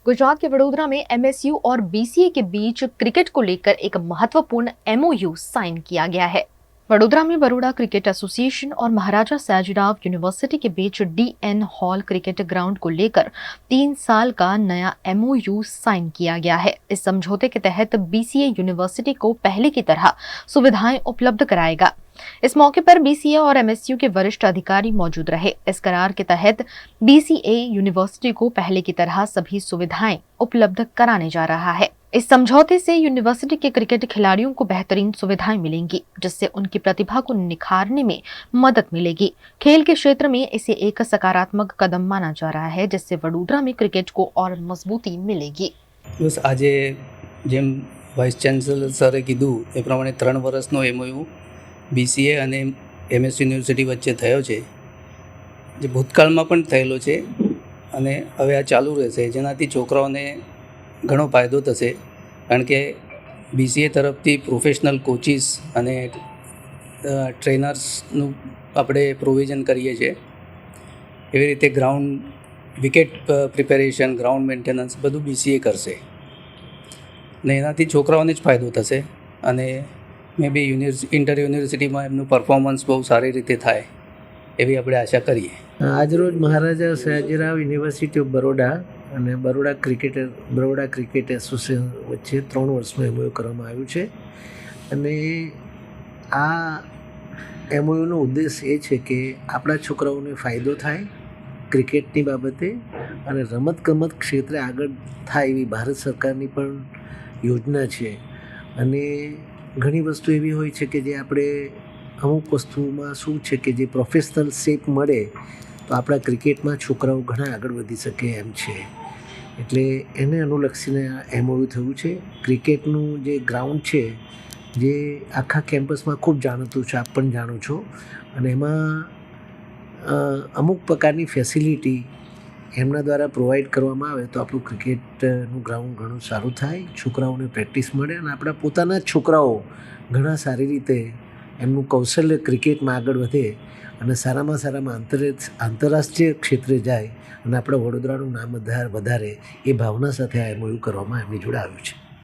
गुजरात के वडोदरा में एमएसयू और बीसीए के बीच क्रिकेट को लेकर एक महत्वपूर्ण एमओयू साइन किया गया है। वडोदरा में बड़ौदा क्रिकेट एसोसिएशन और महाराजा सयाजीराव यूनिवर्सिटी के बीच डीएन हॉल क्रिकेट ग्राउंड को लेकर 3 साल का नया एमओयू साइन किया गया है। इस समझौते के तहत बीसीए यूनिवर्सिटी को पहले की तरह सुविधाएं उपलब्ध कराएगा। इस मौके पर बीसीए और एमएसयू के वरिष्ठ अधिकारी मौजूद रहे। इस करार के तहत बीसीए यूनिवर्सिटी को पहले की तरह सभी सुविधाएं उपलब्ध कराने जा रहा है। इस समझौते से यूनिवर्सिटी के क्रिकेट खिलाड़ियों को बेहतरीन सुविधाएं मिलेंगी, जिससे उनकी प्रतिभा को निखारने में मदद मिलेगी। खेल के क्षेत्र में इसे एक सकारात्मक कदम माना जा रहा है, जिससे वडोदरा में क्रिकेट को और मजबूती मिलेगी। बस आज जेम वाइस चांसलर सरे कीधुं ए प्रमाणे 3 वर्षनो एमओयू बीसीए અને એમએસ યુનિવર્સિટી વચ્ચે થયો છે, જે ભૂતકાળમાં પણ થયેલો છે અને હવે આ ચાલુ રહેશે, જેનાથી છોકરાઓને ઘણો ફાયદો થશે. કારણ કે બીસીએ તરફથી પ્રોફેશનલ કોચિસ અને ટ્રેનર્સનું આપણે પ્રોવિઝન કરીએ છીએ. એવી રીતે ground wicket preparation, ground maintenance બધું બીસીએ કરશે ને એનાથી છોકરાઓને જ ફાયદો થશે અને મે બી ઇન્ટર યુનિવર્સિટીમાં એમનું પરફોર્મન્સ બહુ સારી રીતે થાય એવી આપણે આશા કરીએ. આજરોજ મહારાજા સયાજીરાવ યુનિવર્સિટી ઓફ બરોડા અને બરોડા ક્રિકેટ એસોસિએશન વચ્ચે 3 વર્ષનું એમઓયુ કરવામાં આવ્યું છે અને આ એમઓયુનો ઉદ્દેશ એ છે કે આપણા છોકરાઓને ફાયદો થાય ક્રિકેટની બાબતે અને રમતગમત ક્ષેત્રે આગળ થાય એવી ભારત સરકારની પણ યોજના છે. અને ઘણી વસ્તુ એવી હોય છે કે જે આપણે અમુક વસ્તુમાં શું છે કે જે પ્રોફેશનલ શેપ મળે તો આપણા ક્રિકેટમાં છોકરાઓ ઘણા આગળ વધી શકે એમ છે. એટલે એને અનુલક્ષીને આ એમઓયુ થયું છે. ક્રિકેટનું જે ગ્રાઉન્ડ છે જે આખા કેમ્પસમાં ખૂબ જાણીતું છે, આપ પણ જાણો છો, અને એમાં અમુક પ્રકારની ફેસિલિટી એમના દ્વારા પ્રોવાઈડ કરવામાં આવે તો આપણું ક્રિકેટનું ગ્રાઉન્ડ ઘણું સારું થાય, છોકરાઓને પ્રેક્ટિસ મળે અને આપણા પોતાના જ છોકરાઓ ઘણા સારી રીતે એમનું કૌશલ્ય ક્રિકેટમાં આગળ વધે અને સારામાં આંતરરાષ્ટ્રીય ક્ષેત્રે જાય અને આપણા વડોદરાનું નામ વધારે એ ભાવના સાથે આ એમઓયુ કરવામાં એમની જોડે આવ્યું છે.